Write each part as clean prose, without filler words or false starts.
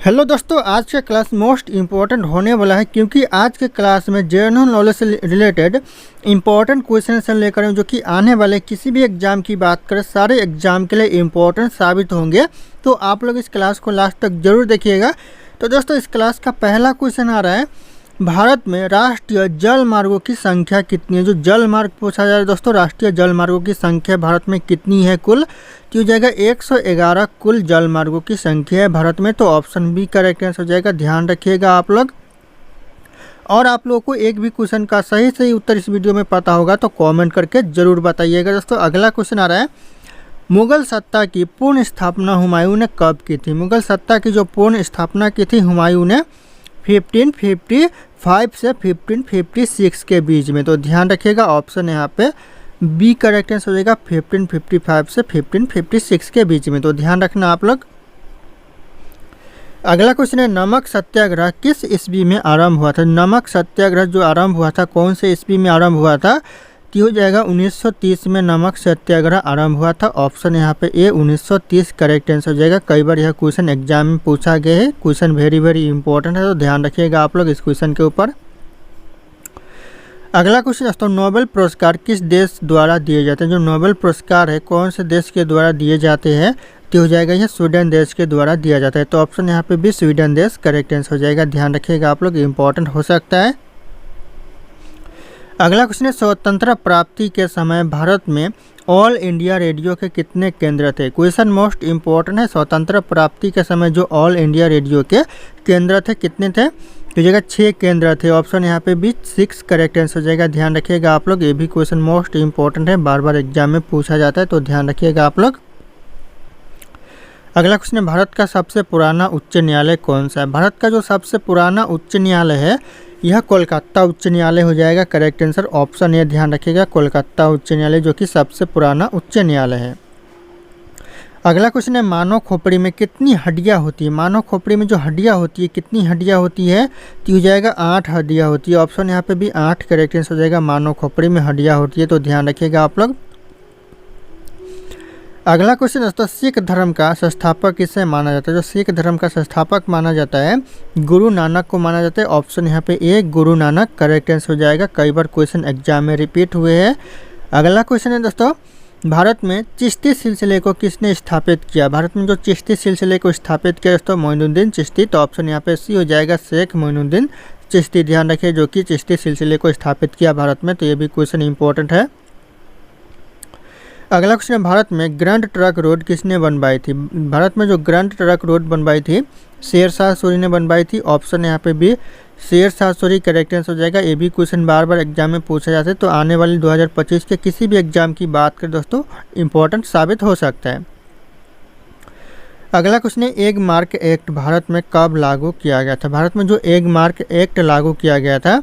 Hello दोस्तों, आज का क्लास मोस्ट इम्पॉर्टेंट होने वाला है क्योंकि आज के क्लास में जनरल नॉलेज से रिलेटेड इम्पॉर्टेंट क्वेश्चन से लेकर जो कि आने वाले किसी भी एग्जाम की बात करें सारे एग्जाम के लिए इम्पॉर्टेंट साबित होंगे। तो आप लोग इस क्लास को लास्ट तक जरूर देखिएगा। तो दोस्तों, इस क्लास का पहला क्वेश्चन आ रहा है, भारत में राष्ट्रीय जल मार्गों की संख्या कितनी है। जो जल मार्ग पूछा जा रहा है दोस्तों, राष्ट्रीय जल मार्गों की संख्या भारत में कितनी है कुल, तो हो जाएगा 111 कुल जल मार्गों की संख्या है भारत में। तो ऑप्शन बी करेक्ट आंसर हो जाएगा, ध्यान रखिएगा आप लोग। और आप लोगों को एक भी क्वेश्चन का सही उत्तर इस वीडियो में पता होगा तो कॉमेंट करके जरूर बताइएगा। दोस्तों, अगला क्वेश्चन आ रहा है, मुगल सत्ता की पूर्ण स्थापना हुमायूं ने कब की थी। मुगल सत्ता की जो पूर्ण स्थापना की थी हुमायूं ने 1555 से 1556 के बीच में। तो ध्यान रखिएगा, ऑप्शन यहाँ पे बी करेक्ट आंसर हो जाएगा, 1555 से 1556 के बीच में। तो ध्यान रखना आप लोग। अगला क्वेश्चन है, नमक सत्याग्रह किस ईस्वी में आरंभ हुआ था। नमक सत्याग्रह जो आरंभ हुआ था कौन से ईस्वी में आरंभ हुआ था, तो हो जाएगा 1930 में नमक सत्याग्रह आरंभ हुआ था। ऑप्शन यहाँ पे ए 1930 करेक्ट आंसर हो जाएगा। कई बार यह क्वेश्चन एग्जाम में पूछा गया है, क्वेश्चन वेरी इंपॉर्टेंट है, तो ध्यान रखिएगा आप लोग इस क्वेश्चन के ऊपर। अगला क्वेश्चन दोस्तों, नोबेल पुरस्कार किस देश द्वारा दिए जाते हैं। जो नोबेल पुरस्कार है कौन से देश के द्वारा दिए जाते हैं, तो हो जाएगा यह स्वीडन देश के द्वारा दिया जाता है। तो ऑप्शन यहाँ पे भी स्वीडन देश करेक्ट आंसर हो जाएगा, ध्यान रखिएगा आप लोग, इंपॉर्टेंट हो सकता है। अगला क्वेश्चन है, स्वतंत्रता प्राप्ति के समय भारत में ऑल इंडिया रेडियो के कितने केंद्र थे। क्वेश्चन मोस्ट इम्पोर्टेंट है। स्वतंत्रता प्राप्ति के समय जो ऑल इंडिया रेडियो के केंद्र थे कितने थे, तो जगह 6 केंद्र थे। ऑप्शन यहाँ पे भी 6 करेक्ट आंसर हो जाएगा, ध्यान रखिएगा आप लोग। ये भी क्वेश्चन मोस्ट इम्पोर्टेंट है, बार एग्जाम में पूछा जाता है, तो ध्यान रखिएगा आप लोग। अगला क्वेश्चन है, भारत का सबसे पुराना उच्च न्यायालय कौन सा है। भारत का जो सबसे पुराना उच्च न्यायालय है यह कोलकाता उच्च न्यायालय हो जाएगा, करेक्ट आंसर ऑप्शन ए, ध्यान रखिएगा, कोलकाता उच्च न्यायालय जो कि सबसे पुराना उच्च न्यायालय है। अगला क्वेश्चन है, मानव खोपड़ी में कितनी हड्डियां होती है। मानव खोपड़ी में जो हड्डियां होती है कितनी हड्डियां होती है, तो हो जाएगा 8 हड्डियां होती है। ऑप्शन यहाँ पे भी 8 करेक्ट आंसर हो जाएगा, मानव खोपड़ी में हड्डियां होती है, तो ध्यान रखिएगा आप लोग। अगला क्वेश्चन दोस्तों, सिख धर्म का संस्थापक किसे माना जाता है। जो सिख धर्म का संस्थापक माना जाता है गुरु नानक को माना जाता है। ऑप्शन यहाँ पे ए गुरु नानक करेक्ट आंसर हो जाएगा। कई बार क्वेश्चन एग्जाम में रिपीट हुए हैं। अगला क्वेश्चन है दोस्तों, भारत में चिश्ती सिलसिले को किसने स्थापित किया। भारत में जो चिश्ती सिलसिले को स्थापित किया दोस्तों, मोइनुद्दीन चिश्ती। तो ऑप्शन यहाँ पे सी हो जाएगा, शेख मोइनुद्दीन चिश्ती, ध्यान रखिए, जो कि चिश्ती सिलसिले को स्थापित किया भारत में। तो ये भी क्वेश्चन इंपॉर्टेंट है। अगला क्वेश्चन है, भारत में ग्रैंड ट्रंक रोड किसने बनवाई थी। भारत में जो ग्रैंड ट्रंक रोड बनवाई थी शेरशाह सूरी ने बनवाई थी। ऑप्शन यहाँ पे भी शेरशाह सूरी करेक्ट आंसर हो जाएगा। ये भी क्वेश्चन बार एग्जाम में पूछा जाता है, तो आने वाले 2025 के किसी भी एग्जाम की बात करें दोस्तों इंपॉर्टेंट साबित हो सकता है। अगला क्वेश्चन है, एग मार्क एक्ट भारत में कब लागू किया गया था। भारत में जो एग मार्क एक्ट लागू किया गया था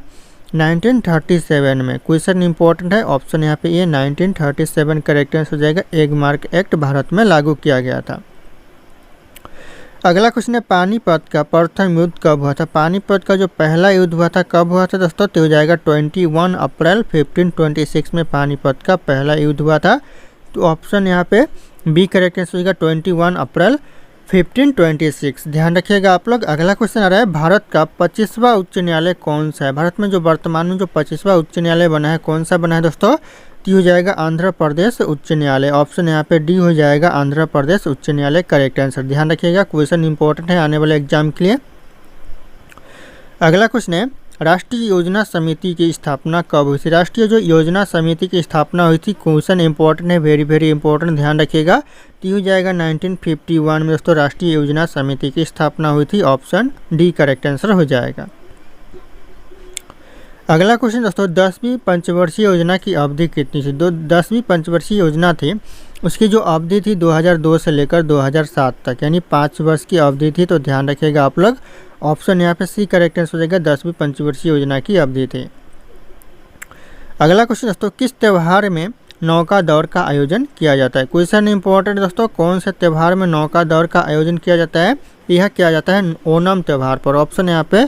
1937 में। क्वेश्चन इंपॉर्टेंट है, ऑप्शन यहाँ पे ये 1937 करेक्ट आंसर हो जाएगा। एग मार्क एक्ट भारत में लागू किया गया था। अगला क्वेश्चन है, पानीपत का प्रथम युद्ध कब हुआ था। पानीपत का जो पहला युद्ध हुआ था कब हुआ था दोस्तों, तो हो जाएगा 21 अप्रैल 1526 में पानीपत का पहला युद्ध हुआ था। तो ऑप्शन यहाँ पे बी करेक्ट आंसर हो जाएगा, 21 अप्रैल 1526, ध्यान रखिएगा आप लोग। अगला क्वेश्चन आ रहा है, भारत का 25वां उच्च न्यायालय कौन सा है। भारत में जो वर्तमान में जो 25वां उच्च न्यायालय बना है कौन सा बना है दोस्तों, तो हो जाएगा आंध्र प्रदेश उच्च न्यायालय। ऑप्शन यहाँ पे डी हो जाएगा, आंध्र प्रदेश उच्च न्यायालय करेक्ट आंसर, ध्यान रखिएगा, क्वेश्चन इंपॉर्टेंट है आने वाले एग्जाम के लिए। अगला क्वेश्चन है, राष्ट्रीय योजना समिति की स्थापना कब हुई थी। राष्ट्रीय जो योजना समिति की स्थापना हुई थी, क्वेश्चन इंपॉर्टेंट है, वेरी इंपॉर्टेंट, ध्यान रखिएगा। तो हो जाएगा 1951 में दोस्तों राष्ट्रीय योजना समिति की स्थापना हुई थी। ऑप्शन डी करेक्ट आंसर हो जाएगा। अगला क्वेश्चन दोस्तों, 10वीं पंचवर्षीय योजना की अवधि कितनी थी। 10वीं पंचवर्षीय योजना थी, उसकी जो अवधि थी 2002 से लेकर 2007 तक, यानी 5 वर्ष की अवधि थी। तो ध्यान रखिएगा आप लोग, ऑप्शन यहाँ पे सी करेक्ट आंसर हो जाएगा, 10वीं पंचवर्षीय योजना की अवधि थी। अगला क्वेश्चन दोस्तों, किस त्यौहार में नौका दौड़ का आयोजन किया जाता है। क्वेश्चन इंपॉर्टेंट दोस्तों, कौन से त्यौहार में नौका दौड़ का आयोजन किया जाता है। यह किया जाता है ओणम त्यौहार पर। ऑप्शन यहाँ पे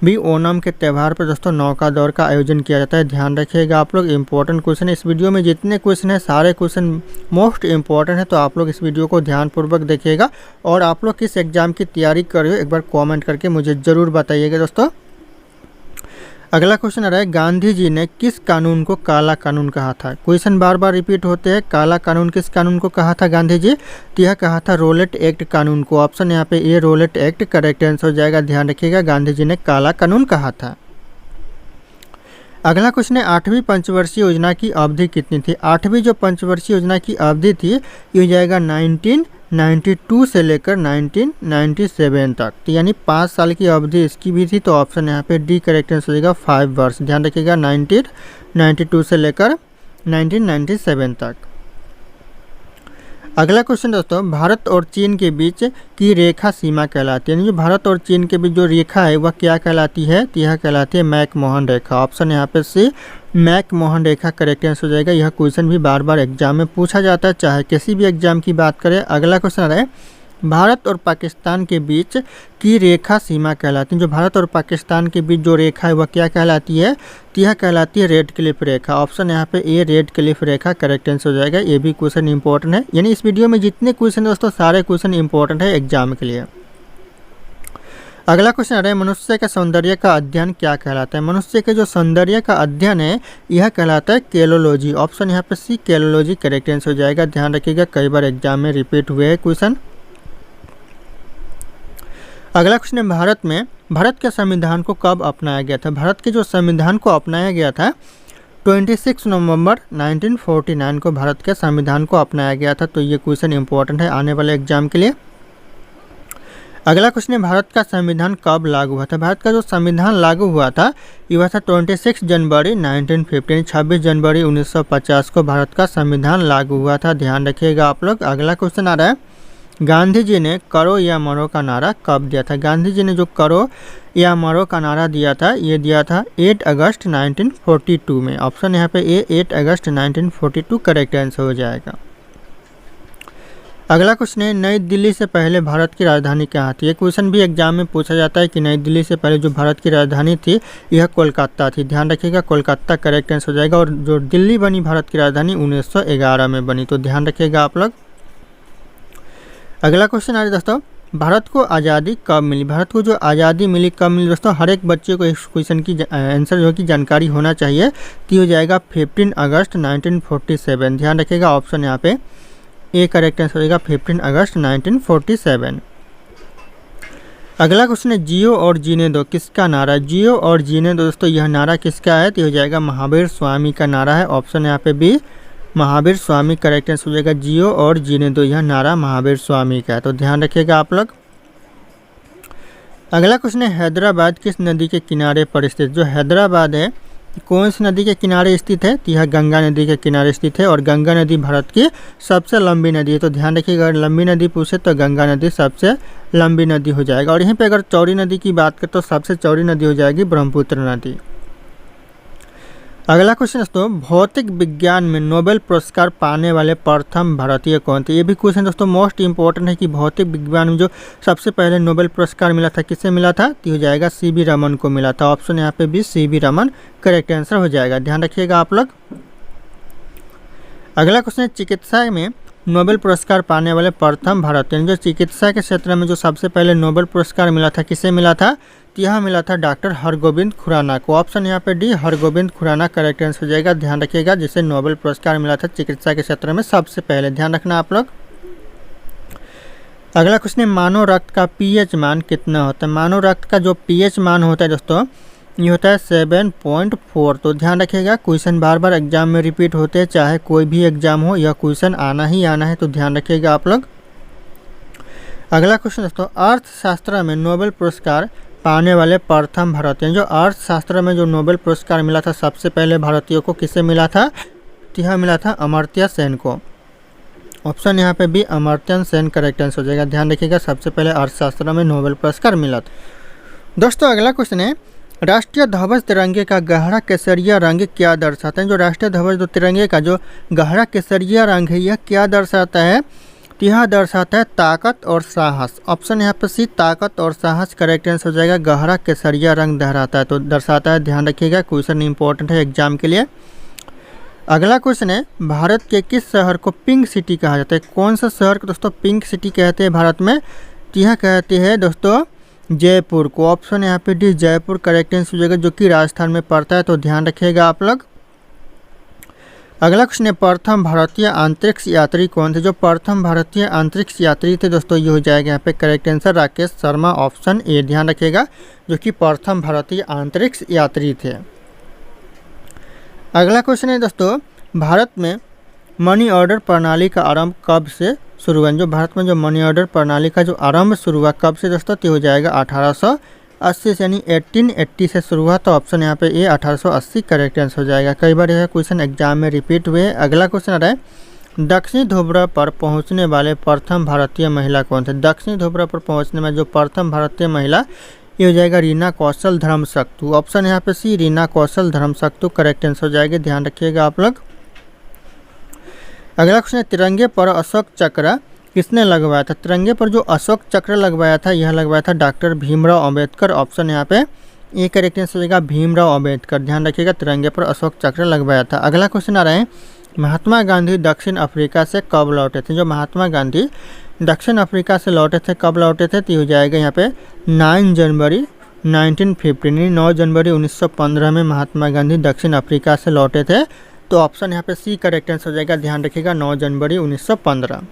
भी ओणम के त्यौहार पर दोस्तों नौका दौड़ का आयोजन किया जाता है। ध्यान रखिएगा आप लोग, इंपॉर्टेंट क्वेश्चन है। इस वीडियो में जितने क्वेश्चन है सारे क्वेश्चन मोस्ट इंपॉर्टेंट है, तो आप लोग इस वीडियो को ध्यानपूर्वक देखिएगा। और आप लोग किस एग्जाम की तैयारी कर रहे हो एक बार कमेंट करके मुझे ज़रूर बताइएगा दोस्तों। अगला क्वेश्चन आ रहा है, गांधी जी ने किस कानून को काला कानून कहा था? क्वेश्चन बार बार रिपीट होते हैं। काला कानून किस कानून को कहा था गांधी जी? तो यह कहा था रोलेट एक्ट कानून को। ऑप्शन यहाँ पे ए रोलेट एक्ट करेक्ट आंसर हो जाएगा। ध्यान रखिएगा, गांधी जी ने काला कानून कहा था। अगला क्वेश्चन है, 8वीं पंचवर्षीय योजना की अवधि कितनी थी? 8वीं जो पंचवर्षीय योजना की अवधि थी ये हो जाएगा 1992 से लेकर 1997 तक, तो यानी 5 साल की अवधि इसकी भी थी। तो ऑप्शन यहाँ पे डी करेक्ट आंसर हो जाएगा 5 वर्ष। ध्यान रखिएगा, 1992 से लेकर 1997 तक। अगला क्वेश्चन दोस्तों, भारत और चीन के बीच की रेखा सीमा कहलाती है, यानी जो भारत और चीन के बीच जो रेखा है वह क्या कहलाती है? तो यह कहलाती है मैक-मोहन रेखा। ऑप्शन यहाँ पे सी मैक-मोहन रेखा करेक्ट आंसर हो जाएगा। यह क्वेश्चन भी बार बार एग्जाम में पूछा जाता है, चाहे किसी भी एग्जाम की बात करें। अगला क्वेश्चन आ रहा है, भारत और पाकिस्तान के बीच की रेखा सीमा कहलाती है। जो भारत और पाकिस्तान के बीच जो रेखा है वह क्या कहलाती है? तो यह कहलाती है रेड क्लिफ रेखा। ऑप्शन यहाँ पे ए रेड क्लिफ रेखा करेक्ट आंसर हो जाएगा। ये भी क्वेश्चन इंपॉर्टेंट है, यानी इस वीडियो में जितने क्वेश्चन दोस्तों सारे क्वेश्चन इंपॉर्टेंट है एग्जाम के लिए। अगला क्वेश्चन आ रहा है, मनुष्य के सौंदर्य का अध्ययन क्या कहलाता है? मनुष्य के जो सौंदर्य का अध्ययन है यह कहलाता है केलोलॉजी। ऑप्शन यहाँ पे सी केलोलॉजी करेक्ट आंसर हो जाएगा। ध्यान रखिएगा, कई बार एग्जाम में रिपीट हुए हैं क्वेश्चन। अगला क्वेश्चन है, भारत के संविधान को कब अपनाया गया था? भारत के जो संविधान को अपनाया गया था 26 नवंबर 1949 को भारत के संविधान को अपनाया गया था। तो ये क्वेश्चन इंपॉर्टेंट है आने वाले एग्जाम के लिए। अगला क्वेश्चन है, भारत का संविधान कब लागू हुआ था? भारत का जो संविधान लागू हुआ था ये हुआ था 26 जनवरी 1950, 26 जनवरी 1950 को भारत का संविधान लागू हुआ था। ध्यान रखिएगा आप लोग। अगला क्वेश्चन आ रहा है, गांधी जी ने करो या मरो का नारा कब दिया था? गांधी जी ने जो करो या मरो का नारा दिया था ये दिया था 8 अगस्त 1942 में। ऑप्शन यहाँ पे ए 8 अगस्त 1942 करेक्ट आंसर हो जाएगा। अगला क्वेश्चन है, नई दिल्ली से पहले भारत की राजधानी कहाँ थी? ये क्वेश्चन भी एग्जाम में पूछा जाता है कि नई दिल्ली से पहले जो भारत की राजधानी थी यह कोलकाता थी। ध्यान रखिएगा, कोलकाता करेक्ट आंसर हो जाएगा। और जो दिल्ली बनी भारत की राजधानी 1911 में बनी, तो ध्यान रखिएगा आप लोग। अगला क्वेश्चन आ रहा है दोस्तों, भारत को आज़ादी कब मिली? भारत को जो आज़ादी मिली कब मिली दोस्तों? हर एक बच्चे को इस क्वेश्चन की आंसर जो कि जानकारी होना चाहिए। तो हो जाएगा 15 अगस्त 1947। ध्यान रखिएगा, ऑप्शन यहाँ पे ए करेक्ट आंसर होगा 15 अगस्त 1947। अगला क्वेश्चन है, जियो और जीने दो किसका नारा? जियो और जीने दो दोस्तों यह नारा किसका है? तो हो जाएगा महावीर स्वामी का नारा है। ऑप्शन यहाँ पे B Mahavir Swami correct answer हो जाएगा। जियो और जीने दो यह नारा महावीर स्वामी का है, तो ध्यान रखिएगा आप लोग। अगला क्वेश्चन है, हैदराबाद किस नदी के किनारे पर स्थित? जो हैदराबाद है कौन सी नदी के किनारे स्थित है? तो यह गंगा नदी के किनारे स्थित है, और गंगा नदी भारत की सबसे लंबी नदी है। तो ध्यान रखिएगा, अगर लंबी नदी पूछे तो गंगा नदी सबसे लंबी नदी हो जाएगा। और यहीं पे अगर चौड़ी नदी की बात करें तो सबसे चौड़ी नदी हो जाएगी ब्रह्मपुत्र नदी। अगला क्वेश्चन दोस्तों, भौतिक विज्ञान में नोबेल पुरस्कार पाने वाले प्रथम भारतीय कौन थे? ये भी क्वेश्चन दोस्तों मोस्ट इंपॉर्टेंट है कि भौतिक विज्ञान में जो सबसे पहले नोबेल पुरस्कार मिला था किससे मिला था? तो हो जाएगा सीवी रमन को मिला था। ऑप्शन यहाँ पे भी सीवी रमन करेक्ट आंसर हो जाएगा। ध्यान रखिएगा आप लोग। अगला क्वेश्चन है, चिकित्सा में नोबेल पुरस्कार पाने वाले प्रथम भारतीय, जो चिकित्सा के क्षेत्र में जो सबसे पहले नोबेल पुरस्कार मिला था किसे मिला था? तो यह मिला था डॉक्टर हरगोविंद खुराना को। ऑप्शन यहाँ पे D Hargobind Khorana correct answer हो जाएगा। ध्यान रखिएगा, जिसे नोबेल पुरस्कार मिला था चिकित्सा के क्षेत्र में सबसे पहले। ध्यान रखना आप लोग। अगला क्वेश्चन है, मानव रक्त का पीएच मान कितना होता है? मानव रक्त का जो पीएच मान होता है दोस्तों ये होता है 7.4। तो ध्यान रखिएगा, क्वेश्चन बार बार एग्जाम में रिपीट होते हैं, चाहे कोई भी एग्जाम हो यह क्वेश्चन आना ही आना है, तो ध्यान रखिएगा आप लोग। अगला क्वेश्चन दोस्तों, अर्थशास्त्र में नोबेल पुरस्कार पाने वाले प्रथम भारतीय, जो अर्थशास्त्र में जो नोबेल पुरस्कार मिला था सबसे पहले भारतीयों को किसे मिला था? तो यह मिला था अमर्त्य सेन को। ऑप्शन यहाँ पे भी अमर्त्य सेन करेक्ट आंसर हो जाएगा। ध्यान रखिएगा, सबसे पहले अर्थशास्त्र में नोबेल पुरस्कार मिला था। दोस्तों अगला क्वेश्चन है, राष्ट्रीय ध्वज तिरंगे का गहरा केसरिया रंग क्या दर्शाता है? जो राष्ट्रीय ध्वज जो तिरंगे का जो गहरा केसरिया रंग है यह क्या दर्शाता है? तो यह दर्शाता है ताकत और साहस। ऑप्शन यहाँ पे सी ताकत और साहस करेक्ट आंसर हो जाएगा। गहरा केसरिया रंग लहराता है तो दर्शाता है, ध्यान रखिएगा, क्वेश्चन इंपॉर्टेंट है एग्जाम के लिए। अगला क्वेश्चन है, भारत के किस शहर को पिंक सिटी कहा जाता है? कौन सा शहर को दोस्तों पिंक सिटी कहते हैं भारत में? तो यह कहते हैं दोस्तों जयपुर को। ऑप्शन यहाँ पे डी जयपुर करेक्ट आंसर हो जाएगा, जो कि राजस्थान में पड़ता है, तो ध्यान रखिएगा आप लोग। अगला क्वेश्चन है, प्रथम भारतीय अंतरिक्ष यात्री कौन थे? जो प्रथम भारतीय अंतरिक्ष यात्री थे दोस्तों ये हो जाएगा यहाँ पे correct answer Rakesh Sharma, option A, ध्यान रखिएगा, जो कि प्रथम भारतीय अंतरिक्ष यात्री थे। अगला क्वेश्चन है दोस्तों, भारत में मनी ऑर्डर प्रणाली का आरंभ कब से शुरू हुआ? जो भारत में जो मनी ऑर्डर प्रणाली का जो आरंभ शुरू हुआ कब से दोस्तों? तो हो जाएगा 1880 से, यानी 1880 से शुरू हुआ, तो ऑप्शन यहाँ पे ए 1880 करेक्ट आंसर हो जाएगा। कई बार यह क्वेश्चन एग्जाम में रिपीट हुए। अगला क्वेश्चन आ रहा है, दक्षिणी ध्रुव पर पहुँचने वाले प्रथम भारतीय महिला कौन थे? दक्षिणी ध्रुव पर पहुँचने में जो प्रथम भारतीय महिला ये हो जाएगा रीना कौशल धर्मशक्तु, ऑप्शन यहाँ पे सी रीना कौशल धर्मशक्तु करेक्ट आंसर हो जाएगा, ध्यान रखिएगा आप लोग। अगला क्वेश्चन है, तिरंगे पर अशोक चक्र किसने लगवाया था? तिरंगे पर जो अशोक चक्र लगवाया था यह लगवाया था डॉक्टर भीमराव अंबेडकर, ऑप्शन यहाँ पे ए करेक्ट आंसर हो जाएगा भीमराव अंबेडकर, ध्यान रखिएगा, तिरंगे पर अशोक चक्र लगवाया था। अगला क्वेश्चन आ रहा है, महात्मा गांधी दक्षिण अफ्रीका से कब लौटे थे? जो महात्मा गांधी दक्षिण अफ्रीका से लौटे थे कब लौटे थे? तो हो जाएगा यहाँ पे 9 जनवरी 1915, 9 जनवरी 1915 में महात्मा गांधी दक्षिण अफ्रीका से लौटे थे, तो ऑप्शन यहाँ पे सी करेक्ट आंसर हो जाएगा, ध्यान रखिएगा, 9 जनवरी 1915।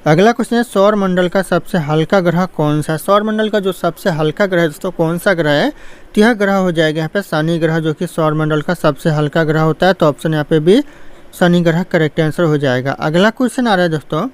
अगला क्वेश्चन है, सौर मंडल का सबसे हल्का ग्रह कौन सा है? सौर मंडल का जो सबसे हल्का ग्रह है दोस्तों कौन सा ग्रह है? तो यह ग्रह हो जाएगा यहाँ पे शनि ग्रह, जो कि सौर मंडल का सबसे हल्का ग्रह होता है, तो ऑप्शन यहाँ पे भी शनि ग्रह करेक्ट आंसर हो जाएगा। अगला क्वेश्चन आ रहा है दोस्तों,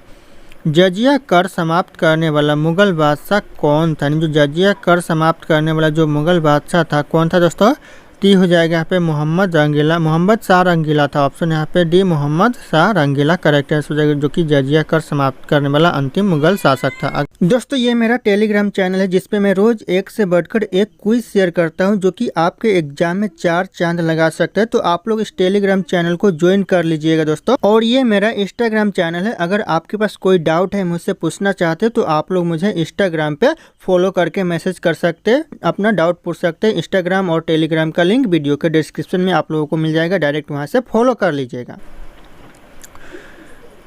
जजिया कर समाप्त करने वाला मुगल बादशाह कौन था? जो जजिया कर समाप्त करने वाला जो मुगल बादशाह था कौन था दोस्तों? टी हो जाएगा यहाँ पे मोहम्मद शाह रंगीला था, ऑप्शन यहाँ पे डी मोहम्मद शाह रंगीला करेक्ट आंसर हो जाएगा, जो कि जजिया कर समाप्त करने वाला अंतिम मुगल शासक था। दोस्तों ये मेरा टेलीग्राम चैनल है जिसपे मैं रोज एक से बढ़कर एक क्विज शेयर करता हूं, जो कि आपके एग्जाम में 4 चांद लगा सकते हैं, तो आप लोग इस टेलीग्राम चैनल को ज्वाइन कर लीजिएगा दोस्तों। और ये मेरा इंस्टाग्राम चैनल है, अगर आपके पास कोई डाउट है मुझसे पूछना चाहते तो आप लोग मुझे इंस्टाग्राम पे फॉलो करके मैसेज कर सकते हैं, अपना डाउट पूछ सकते हैं। इंस्टाग्राम और टेलीग्राम का लिंक वीडियो के डिस्क्रिप्शन में आप लोगों को मिल जाएगा, डायरेक्ट वहां से फॉलो कर लीजिएगा।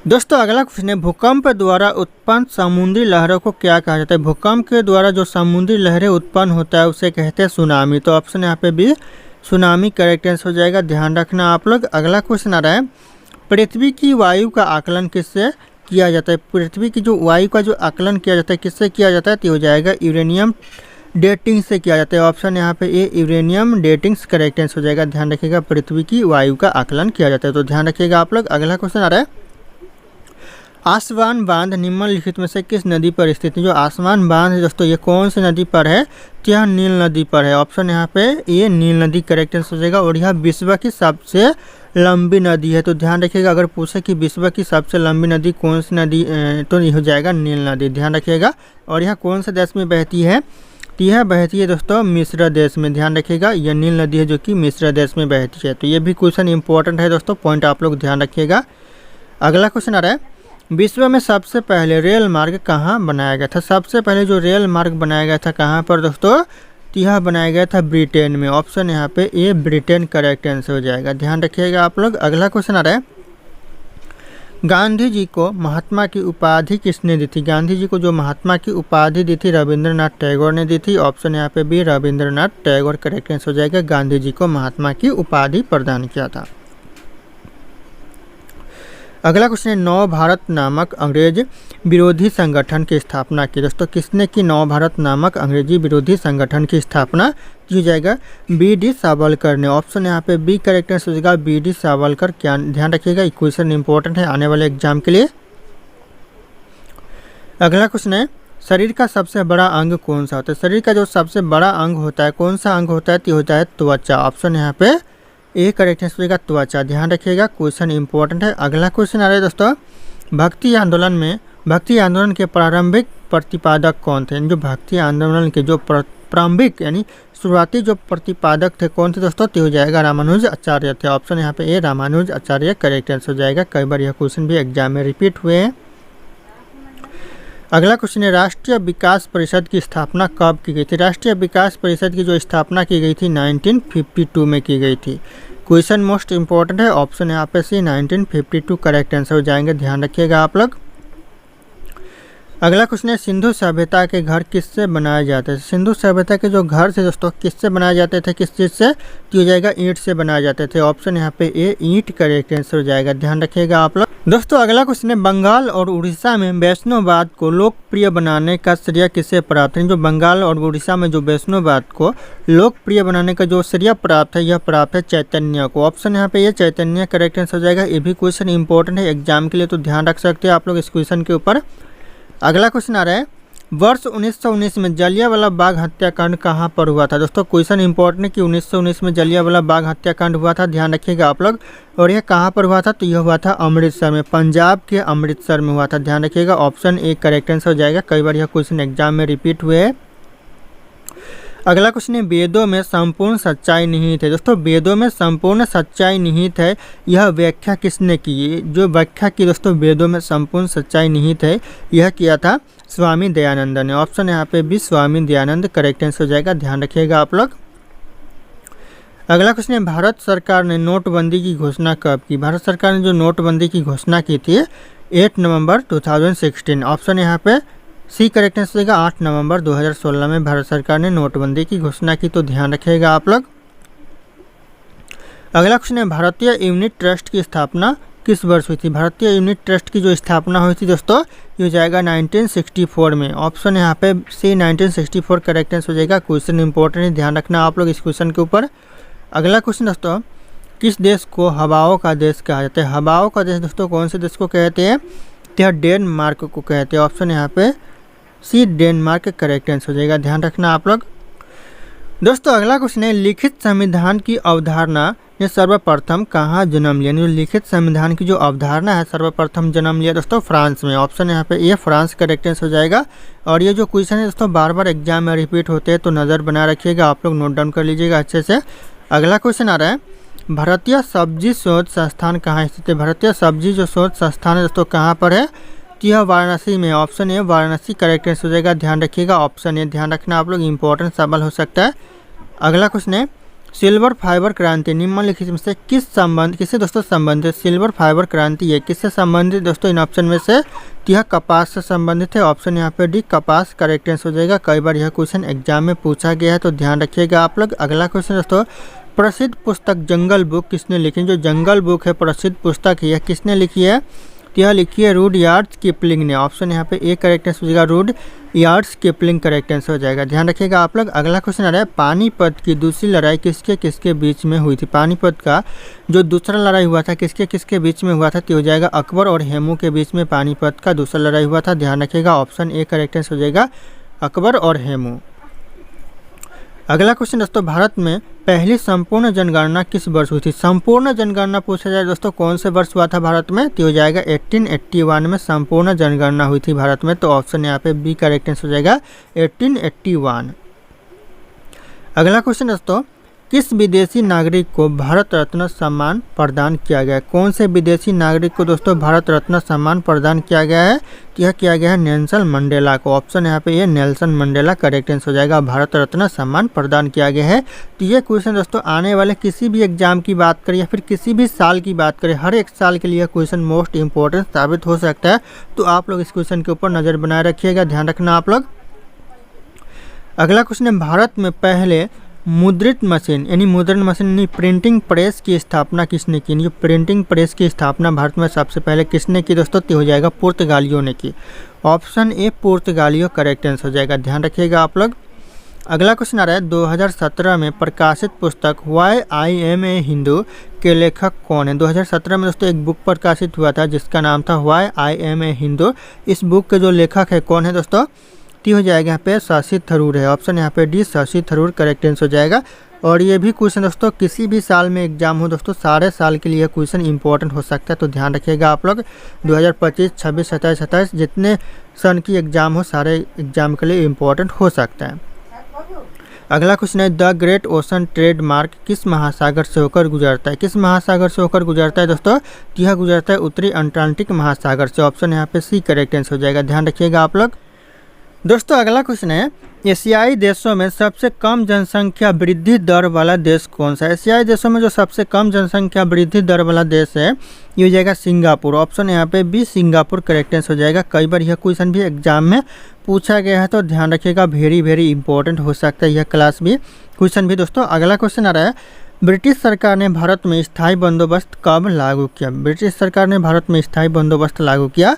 दोस्तों अगला क्वेश्चन है, भूकंप द्वारा उत्पन्न समुद्री लहरों को क्या कहा जाता है? भूकंप के द्वारा जो समुद्री लहरें उत्पन्न होता है उसे कहते हैं सुनामी, तो ऑप्शन यहाँ पे भी सुनामी करेक्ट आंसर हो जाएगा, ध्यान रखना आप लोग। अगला क्वेश्चन आ रहा है, पृथ्वी की वायु का आकलन किससे किया जाता है? पृथ्वी की जो वायु का जो आकलन किया जाता है किससे किया जाता है? तो हो जाएगा यूरेनियम डेटिंग से किया जाता है, ऑप्शन यहाँ पे ए यूरेनियम डेटिंग्स करेक्ट आंसर हो जाएगा, ध्यान रखिएगा, पृथ्वी की वायु का आकलन किया जाता है, तो ध्यान रखिएगा आप लोग। अगला क्वेश्चन आ रहा है, आसवान बांध निम्नलिखित में से किस नदी पर स्थित है? जो आसवान बांध है दोस्तों ये कौन सी नदी पर है? तो यह नील नदी पर है, ऑप्शन यहाँ पे ये नील नदी करेक्ट आंसर हो जाएगा, और यह विश्व की सबसे लंबी नदी है, तो ध्यान रखिएगा, अगर पूछे कि विश्व की सबसे लंबी नदी कौन सी नदी तो ये हो जाएगा नील नदी, ध्यान रखिएगा। और यह कौन से देश में बहती है? तो यह बहती है दोस्तों मिस्र देश में, ध्यान रखिएगा, यह नील नदी है जो कि मिस्र देश में बहती है, तो ये भी क्वेश्चन इंपॉर्टेंट है दोस्तों, पॉइंट आप लोग ध्यान रखिएगा। अगला क्वेश्चन आ रहा है, विश्व में सबसे पहले रेल मार्ग कहाँ बनाया गया था? सबसे पहले जो रेल मार्ग बनाया गया था कहाँ पर दोस्तों? तो यह बनाया गया था ब्रिटेन में, ऑप्शन यहाँ पे ए ब्रिटेन करेक्ट आंसर हो जाएगा, ध्यान रखिएगा आप लोग। अगला क्वेश्चन आ रहा है, गांधी जी को महात्मा की उपाधि किसने दी थी? गांधी जी को जो महात्मा की उपाधि दी थी रविंद्रनाथ टैगोर ने दी थी, ऑप्शन यहाँ पे भी रविंद्रनाथ टैगोर करेक्ट आंसर हो जाएगा, गांधी जी को महात्मा की उपाधि प्रदान किया था। अगला क्वेश्चन है, नव भारत नामक अंग्रेज विरोधी संगठन की स्थापना की? दोस्तों किसने की नव भारत नामक अंग्रेजी विरोधी संगठन की स्थापना की जाएगा? बी.डी. सावरकर ने, ऑप्शन यहाँ पे बी करेक्ट आंसर हो जाएगा, बी.डी. सावरकर। क्या ध्यान रखिएगा, क्वेश्चन इंपॉर्टेंट है आने वाले एग्जाम के लिए। अगला क्वेश्चन है, शरीर का सबसे बड़ा अंग कौन सा होता है? शरीर का जो सबसे बड़ा अंग होता है कौन सा अंग होता है? तो होता है त्वचा, ऑप्शन यहाँ पे ए करेक्ट आंसर होगा त्वचा, ध्यान रखिएगा, क्वेश्चन इंपॉर्टेंट है। अगला क्वेश्चन आ रहा है दोस्तों, भक्ति आंदोलन के प्रारंभिक प्रतिपादक कौन थे? जो भक्ति आंदोलन के जो प्रारंभिक यानी शुरुआती जो प्रतिपादक थे कौन थे दोस्तों, तो हो जाएगा रामानुज आचार्य थे। ऑप्शन यहाँ पे ए रामानुज आचार्य करेक्ट आंसर हो जाएगा। कई बार यह क्वेश्चन भी एग्जाम में रिपीट हुए हैं। अगला क्वेश्चन है, राष्ट्रीय विकास परिषद की स्थापना कब की गई थी। राष्ट्रीय विकास परिषद की जो स्थापना की गई थी 1952 में की गई थी। क्वेश्चन मोस्ट इंपॉर्टेंट है, ऑप्शन यहाँ पे सी 1952 करेक्ट आंसर हो जाएंगे, ध्यान रखिएगा आप लोग। अगला क्वेश्चन है, सिंधु सभ्यता के घर किससे बनाए जाते थे। सिंधु सभ्यता के जो घर थे दोस्तों किससे बनाए जाते थे, किस चीज़ से, तो हो जाएगा ईंट से बनाए जाते थे। ऑप्शन यहाँ पे ए ईंट करेक्ट आंसर हो जाएगा, ध्यान रखिएगा आप लोग। दोस्तों अगला क्वेश्चन है, बंगाल और उड़ीसा में वैष्णववाद को लोकप्रिय बनाने का श्रेय किसे प्राप्त है। जो बंगाल और उड़ीसा में जो वैष्णववाद को लोकप्रिय बनाने का जो श्रेय प्राप्त है, यह प्राप्त है चैतन्य को। ऑप्शन यहाँ पे ये चैतन्य करेक्ट आंसर हो जाएगा। ये भी क्वेश्चन इंपॉर्टेंट है एग्जाम के लिए, तो ध्यान रख सकते हैं आप लोग इस क्वेश्चन के ऊपर। अगला क्वेश्चन आ रहा है, वर्ष 1919 में जलियांवाला बाग हत्याकांड कहाँ पर हुआ था। दोस्तों क्वेश्चन इंपॉर्टेंट है कि 1919 में जलियांवाला बाग हत्याकांड हुआ था, ध्यान रखिएगा आप लोग। और यह कहाँ पर हुआ था, तो यह हुआ था अमृतसर में, पंजाब के अमृतसर में हुआ था, ध्यान रखिएगा। ऑप्शन ए करेक्ट आंसर हो जाएगा। कई बार यह क्वेश्चन एग्जाम में रिपीट हुए हैं। अगला क्वेश्चन है, वेदों में संपूर्ण सच्चाई निहित है। दोस्तों वेदों में संपूर्ण सच्चाई निहित है, यह व्याख्या किसने की। जो व्याख्या की दोस्तों वेदों में संपूर्ण सच्चाई निहित है, यह किया था स्वामी दयानंद ने। ऑप्शन यहाँ पे भी स्वामी दयानंद करेक्ट आंसर हो जाएगा, ध्यान रखिएगा आप लोग। अगला क्वेश्चन है, भारत सरकार ने नोटबंदी की घोषणा कब की। भारत सरकार ने जो नोटबंदी की घोषणा की थी 8 नवंबर 2016। ऑप्शन यहाँ पे सी करेक्ट आंसर हो जाएगा। 8 नवंबर 2016 में भारत सरकार ने नोटबंदी की घोषणा की, तो ध्यान रखिएगा आप लोग। अगला क्वेश्चन है, भारतीय यूनिट ट्रस्ट की स्थापना किस वर्ष हुई थी। भारतीय यूनिट ट्रस्ट की जो स्थापना हुई थी दोस्तों, ये हो जाएगा 1964 में। ऑप्शन यहाँ पे सी 1964 करेक्ट आंसर हो जाएगा। क्वेश्चन इंपॉर्टेंट है, ध्यान रखना आप लोग इस क्वेश्चन के ऊपर। अगला क्वेश्चन दोस्तों, किस देश को हवाओं का देश कहा जाता है। हवाओं का देश दोस्तों कौन से देश को कहते हैं, तो डेनमार्क को कहते हैं। ऑप्शन यहाँ पे सी डेनमार्क करेक्ट आंसर हो जाएगा, ध्यान रखना आप लोग। दोस्तों अगला क्वेश्चन है, लिखित संविधान की अवधारणा ने सर्वप्रथम कहाँ जन्म लिया। जो लिखित संविधान की जो अवधारणा है सर्वप्रथम जन्म लिया दोस्तों फ्रांस में। ऑप्शन यहाँ पे ये फ्रांस करेक्ट आंसर हो जाएगा। और ये जो क्वेश्चन है दोस्तों बार बार एग्जाम में रिपीट होते हैं, तो नज़र बना रखिएगा आप लोग, नोट डाउन कर लीजिएगा अच्छे से। अगला क्वेश्चन आ रहा है, भारतीय सब्जी शोध संस्थान कहाँ स्थित है। भारतीय सब्जी जो शोध संस्थान है दोस्तों कहाँ पर है, तो यह वाराणसी में। Option A Varanasi correct answer हो जाएगा, ध्यान रखिएगा। ऑप्शन ए ध्यान रखना आप लोग, इंपॉर्टेंट सवाल हो सकता है। अगला क्वेश्चन है, सिल्वर फाइबर क्रांति निम्नलिखित में से किससे दोस्तों संबंधित। सिल्वर फाइबर क्रांति ये किससे संबंधित दोस्तों, इन ऑप्शन में से, तो यह कपास से संबंधित है। ऑप्शन यहाँ पे डी कपास करेक्ट आंसर हो जाएगा। कई बार यह क्वेश्चन एग्जाम में पूछा गया है, तो ध्यान रखिएगा आप लोग। अगला क्वेश्चन दोस्तों, प्रसिद्ध पुस्तक जंगल बुक किसने लिखी। जो जंगल बुक है प्रसिद्ध पुस्तक है, यह किसने लिखी है, तो यह लिखी है रुडयार्ड किपलिंग ने। ऑप्शन यहाँ पे ए करेक्ट आंसर हो जाएगा, रुडयार्ड किपलिंग करेक्ट आंसर हो जाएगा, ध्यान रखिएगा आप लोग। अगला क्वेश्चन आ रहा है, पानीपत की दूसरी लड़ाई किसके किसके बीच में हुई थी। पानीपत का जो दूसरा लड़ाई हुआ था किसके किसके बीच में हुआ था, तो हो जाएगा अकबर और हेमू के बीच में पानीपत का दूसरा लड़ाई हुआ था, ध्यान रखिएगा। ऑप्शन ए करेक्ट आंसर हो जाएगा, अकबर और हेमू। अगला क्वेश्चन दोस्तों, भारत में पहली संपूर्ण जनगणना किस वर्ष हुई थी। संपूर्ण जनगणना पूछा जाए दोस्तों कौन से वर्ष हुआ था भारत में, तो हो जाएगा 1881 में संपूर्ण जनगणना हुई थी भारत में। तो ऑप्शन यहाँ पे बी करेक्ट आंसर हो जाएगा 1881। अगला क्वेश्चन दोस्तों, किस विदेशी नागरिक को भारत रत्न सम्मान प्रदान किया गया है। कौन से विदेशी नागरिक को दोस्तों भारत रत्न सम्मान प्रदान किया गया है, तो यह किया गया है नेल्सन मंडेला को। ऑप्शन यहाँ पे ये नेल्सन मंडेला करेक्ट आंसर हो जाएगा, भारत रत्न सम्मान प्रदान किया गया है। तो ये क्वेश्चन दोस्तों आने वाले किसी भी एग्जाम की बात करें या फिर किसी भी साल की बात करें, हर एक साल के लिए क्वेश्चन मोस्ट इंपॉर्टेंट साबित हो सकता है। तो आप लोग इस क्वेश्चन के ऊपर नज़र बनाए रखिएगा, ध्यान रखना आप लोग। अगला क्वेश्चन है, भारत में पहले मुद्रित मशीन यानी मुद्रण मशीन यानी प्रिंटिंग प्रेस की स्थापना किसने की। जो प्रिंटिंग प्रेस की स्थापना भारत में सबसे पहले किसने की दोस्तों, तो हो जाएगा पुर्तगालियों ने की। ऑप्शन ए पुर्तगालियों करेक्ट आंसर हो जाएगा, ध्यान रखिएगा आप लोग। अगला क्वेश्चन आ रहा है, 2017 में प्रकाशित पुस्तक why I am a Hindu के लेखक कौन है। 2017 में दोस्तों एक बुक प्रकाशित हुआ था जिसका नाम था why I am a Hindu. इस बुक के जो लेखक है कौन है दोस्तों, टी हो जाएगा यहाँ पे शशि थरूर है। ऑप्शन यहाँ पे D Shashi Tharoor correct answer हो जाएगा। और ये भी क्वेश्चन दोस्तों किसी भी साल में एग्जाम हो दोस्तों, सारे साल के लिए क्वेश्चन इंपॉर्टेंट हो सकता है, तो ध्यान रखिएगा आप लोग। 2025, 26, 27, 28 जितने सन की एग्जाम हो सारे एग्जाम के लिए इंपॉर्टेंट हो सकता है। अगला क्वेश्चन है द ग्रेट ओशन ट्रेड मार्ग किस महासागर से होकर गुजरता है? किस महासागर से होकर गुजरता है दोस्तों? यह गुजरता है उत्तरी अंटार्कटिक महासागर से। ऑप्शन यहाँ पे सी करेक्ट आंसर हो जाएगा, ध्यान रखिएगा आप लोग। दोस्तों अगला क्वेश्चन है एशियाई देशों में सबसे कम जनसंख्या वृद्धि दर वाला देश कौन सा है? एशियाई देशों में जो सबसे कम जनसंख्या वृद्धि दर वाला देश है ये हो जाएगा सिंगापुर। ऑप्शन यहाँ पे बी सिंगापुर करेक्ट आंसर हो जाएगा। कई बार यह क्वेश्चन भी एग्जाम में पूछा गया है तो ध्यान रखिएगा, वेरी इंपॉर्टेंट हो सकता है यह क्लास भी क्वेश्चन भी। दोस्तों अगला क्वेश्चन आ रहा है ब्रिटिश सरकार ने भारत में स्थायी बंदोबस्त कब लागू किया? ब्रिटिश सरकार ने भारत में स्थायी बंदोबस्त लागू किया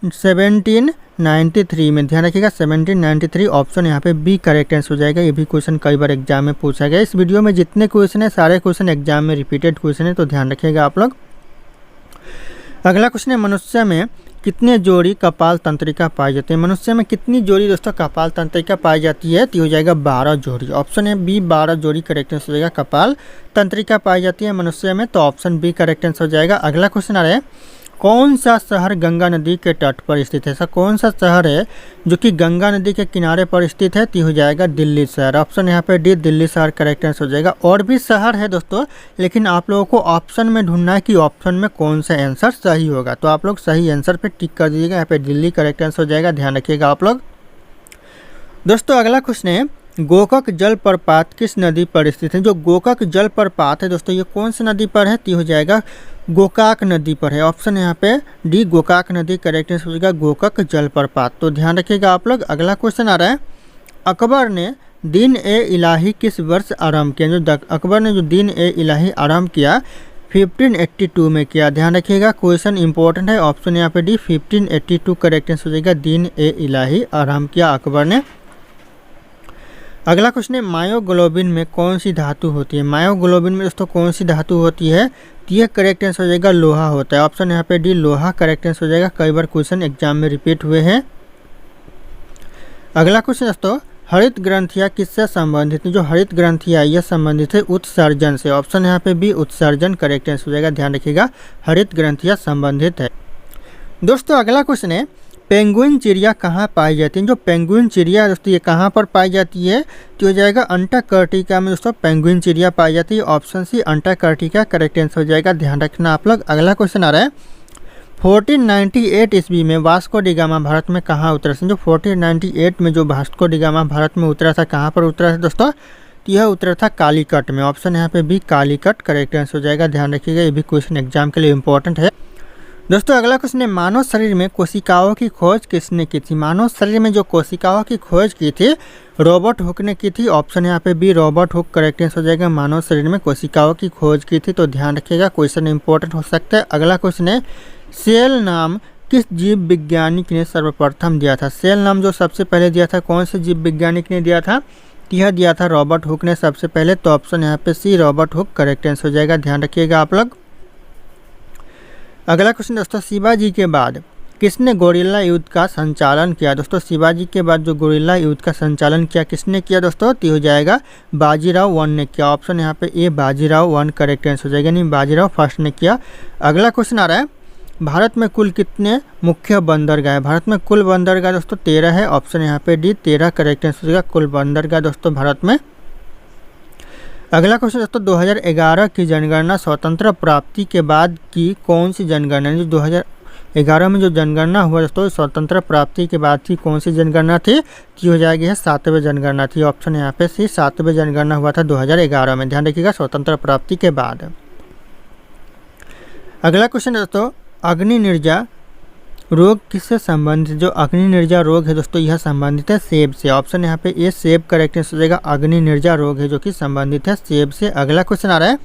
1793 में, ध्यान रखिएगा 1793। ऑप्शन यहाँ पे बी करेक्ट आंसर हो जाएगा। ये भी क्वेश्चन कई बार एग्जाम में पूछा गया। इस वीडियो में जितने क्वेश्चन है सारे क्वेश्चन एग्जाम में रिपीटेड क्वेश्चन है तो ध्यान रखिएगा आप लोग। अगला क्वेश्चन है मनुष्य में कितने जोड़ी कपाल तंत्रिका पाई जाती है? मनुष्य में कितनी जोड़ी दोस्तों कपाल तंत्रिका पाई जाती है? तो हो जाएगा 12 जोड़ी। ऑप्शन है बी 12 जोड़ी करेक्ट आंसर हो जाएगा। कपाल तंत्रिका पाई जाती है मनुष्य में, तो ऑप्शन बी करेक्ट आंसर हो जाएगा। अगला क्वेश्चन आ रहा है कौन सा शहर गंगा नदी के तट पर स्थित है? ऐसा कौन सा शहर है जो कि गंगा नदी के किनारे पर स्थित है? तो हो जाएगा दिल्ली शहर। ऑप्शन यहाँ पे डी दिल्ली शहर करेक्ट आंसर हो जाएगा। और भी शहर है दोस्तों, लेकिन आप लोगों को ऑप्शन में ढूंढना है कि ऑप्शन में कौन सा आंसर सही होगा, तो आप लोग सही आंसर पे टिक कर दीजिएगा। यहाँ पे दिल्ली करेक्ट आंसर हो जाएगा, ध्यान रखिएगा आप लोग। दोस्तों अगला क्वेश्चन है गोकाक जलप्रपात किस नदी पर स्थित है? जो गोकाक जलप्रपात है दोस्तों ये कौन सी नदी पर है? तो हो जाएगा गोकाक नदी पर है। ऑप्शन यहाँ पे डी गोकाक नदी करेक्ट आंसर हो जाएगा, गोकाक जलप्रपात, तो ध्यान रखिएगा आप लोग। अगला क्वेश्चन आ रहा है अकबर ने दिन ए इलाही किस वर्ष आरंभ किया? जो अकबर ने जो दिन ए इलाही आरंभ किया 1582 में किया, ध्यान रखिएगा क्वेश्चन इंपॉर्टेंट है। ऑप्शन यहाँ पे डी 1582 करेक्ट आंसर हो जाएगा, दिन ए इलाही आरंभ किया अकबर ने। अगला क्वेश्चन है मायोग्लोबिन में कौन सी धातु होती है? मायोग्लोबिन में दोस्तों कौन सी धातु होती है? तो यह करेक्ट आंसर हो जाएगा लोहा होता है। ऑप्शन यहाँ पे डी लोहा करेक्ट आंसर हो जाएगा। कई बार क्वेश्चन एग्जाम में रिपीट हुए हैं। अगला क्वेश्चन दोस्तों हरित ग्रंथियाँ किससे संबंधित है? जो हरित ग्रंथियाँ यह संबंधित है उत्सर्जन से। ऑप्शन यहाँ पे बी उत्सर्जन करेक्ट आंसर हो जाएगा, ध्यान रखिएगा हरित ग्रंथियाँ संबंधित है। दोस्तों अगला क्वेश्चन है पेंगुइन चिड़िया कहाँ पाई जाती है? जो पेंगुइन चिड़िया दोस्तों ये कहाँ पर पाई जाती है? तो हो जाएगा अंटार्कटिका में दोस्तों पेंगुइन चिड़िया पाई जाती है। Option C Antarctica correct answer हो जाएगा, ध्यान रखना आप लोग। अगला क्वेश्चन आ रहा है 1498 ईस्वी में वास्को डी गामा भारत में कहाँ उतरा? जो 1498 में जो वास्को डी गामा भारत में उतरा था, कहाँ पर उतरा था दोस्तों? तो यह उतरा था कालीकट में। ऑप्शन यहाँ पे भी कालीकट करेक्ट आंसर हो जाएगा, ध्यान रखिएगा। ये भी क्वेश्चन एग्जाम के लिए इंपॉर्टेंट है। दोस्तों अगला क्वेश्चन है मानव शरीर में कोशिकाओं की खोज किसने की थी? मानव शरीर में जो कोशिकाओं की खोज की थी रॉबर्ट हुक ने की थी। ऑप्शन यहाँ पे B Robert Hooke correct answer हो जाएगा। मानव शरीर में कोशिकाओं की खोज की थी, तो ध्यान रखिएगा क्वेश्चन इंपॉर्टेंट हो सकता है। अगला क्वेश्चन है सेल नाम किस जीव वैज्ञानिक ने सर्वप्रथम दिया था? सेल नाम जो सबसे पहले दिया था कौन से जीव वैज्ञानिक ने दिया था? यह दिया था रॉबर्ट हुक ने सबसे पहले, तो ऑप्शन यहाँ पे C Robert Hooke correct answer हो जाएगा, ध्यान रखिएगा आप लोग। अगला क्वेश्चन दोस्तों शिवाजी के बाद किसने गोरिल्ला युद्ध का संचालन किया? दोस्तों शिवाजी के बाद जो गोरिल्ला युद्ध का संचालन किया किसने किया दोस्तों? तो हो जाएगा बाजीराव वन ने किया। ऑप्शन यहाँ पे ए बाजीराव वन करेक्ट आंसर हो जाएगा, नहीं बाजीराव फर्स्ट ने किया। अगला क्वेश्चन आ रहा है भारत में कुल कितने मुख्य बंदरगाह है? भारत में कुल बंदरगाह दोस्तों 13 है। ऑप्शन यहाँ पे डी 13 करेक्ट आंसर हो जाएगा, कुल बंदरगाह दोस्तों भारत में। अगला क्वेश्चन दोस्तों 2011 की जनगणना स्वतंत्र प्राप्ति के बाद की कौन सी जनगणना? जो 2011 में जो जनगणना हुआ दोस्तों स्वतंत्र प्राप्ति के बाद थी, कौन सी जनगणना थी? की हो जाएगी है 7वें जनगणना थी। ऑप्शन यहाँ पे सी 7वें जनगणना हुआ था 2011 में, ध्यान रखिएगा स्वतंत्र प्राप्ति के बाद। अगला क्वेश्चन दोस्तों अग्नि निर्जा रोग किससे संबंधित? जो अग्नि निर्जा रोग है दोस्तों यह संबंधित है सेब से। ऑप्शन यहाँ पे ये सेब करेक्ट आंसर हो जाएगा, अग्नि निर्जा रोग है जो कि संबंधित है सेब से। अगला क्वेश्चन आ रहा है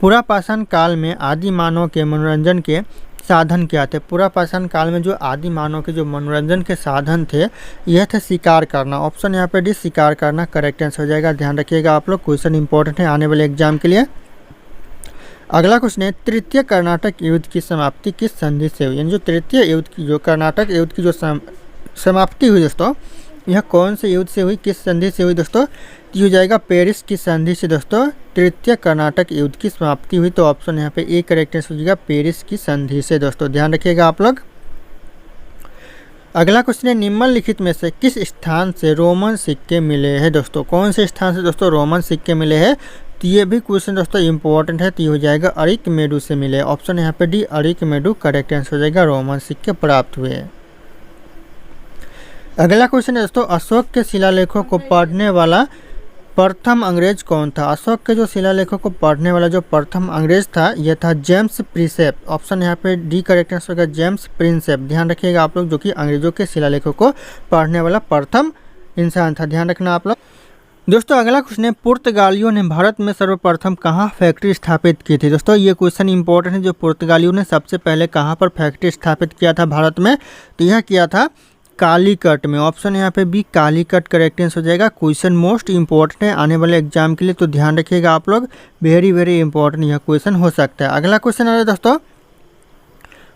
पुरापाषाण काल में आदि मानव के मनोरंजन के साधन क्या थे? पुरापाषाण काल में जो आदि मानव के जो मनोरंजन के साधन थे यह थे शिकार करना। ऑप्शन यहाँ पे डी शिकार करना करेक्ट आंसर हो जाएगा, ध्यान रखिएगा आप लोग क्वेश्चन इंपॉर्टेंट है आने वाले एग्जाम के लिए। अगला क्वेश्चन है तृतीय कर्नाटक युद्ध की समाप्ति किस संधि से हुई? यानी जो तृतीय युद्ध की जो कर्नाटक युद्ध की जो समाप्ति हुई दोस्तों यह कौन से युद्ध से हुई, किस संधि से हुई दोस्तों? ये हो जाएगा पेरिस की संधि से दोस्तों तृतीय कर्नाटक युद्ध की समाप्ति हुई, तो ऑप्शन यहाँ पे ए करेक्ट आंसर हो जाएगा पेरिस की संधि से दोस्तों, ध्यान रखिएगा आप लोग। अगला क्वेश्चन है निम्नलिखित में से किस स्थान से रोमन सिक्के मिले हैं दोस्तों। कौन से स्थान से दोस्तों रोमन सिक्के मिले हैं, तो ये भी क्वेश्चन दोस्तों इंपॉर्टेंट है। तो ये हो जाएगा अरिकमेडु से मिले। ऑप्शन यहाँ पे डी अरिकमेडु करेक्ट आंसर हो जाएगा, रोमन सिक्के प्राप्त हुए। अगला क्वेश्चन है दोस्तों अशोक के शिलालेखों को पढ़ने वाला प्रथम अंग्रेज कौन था। अशोक के जो शिलालेखों को पढ़ने वाला जो प्रथम अंग्रेज था यह था जेम्स प्रिंसेप। ऑप्शन यहाँ पे डी करेक्ट आंसर होगा जेम्स प्रिंसेप। ध्यान रखिएगा आप लोग, जो कि अंग्रेजों के शिलालेखों को पढ़ने वाला प्रथम इंसान था, ध्यान रखना आप लोग। दोस्तों अगला क्वेश्चन है पुर्तगालियों ने भारत में सर्वप्रथम कहाँ फैक्ट्री स्थापित की थी। दोस्तों ये क्वेश्चन इंपॉर्टेंट है, जो पुर्तगालियों ने सबसे पहले कहाँ पर फैक्ट्री स्थापित किया था भारत में, तो यह किया था कालीकट में। ऑप्शन यहाँ पे बी कालीकट करेक्ट आंसर हो जाएगा। क्वेश्चन मोस्ट इंपॉर्टेंट है आने वाले एग्जाम के लिए, तो ध्यान रखिएगा आप लोग, वेरी वेरी इंपॉर्टेंट यह क्वेश्चन हो सकता है। अगला क्वेश्चन आ रहा है दोस्तों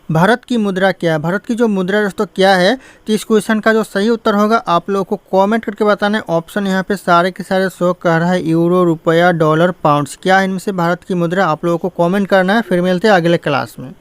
भारत की मुद्रा क्या है। भारत की जो मुद्रा दोस्तों क्या है, तो इस क्वेश्चन का जो सही उत्तर होगा आप लोगों को कमेंट करके बताना है। ऑप्शन यहाँ पे सारे के सारे शो कर रहा है, यूरो, रुपया, डॉलर, पाउंड्स। क्या है इनमें से भारत की मुद्रा, आप लोगों को कमेंट करना है। फिर मिलते हैं अगले क्लास में।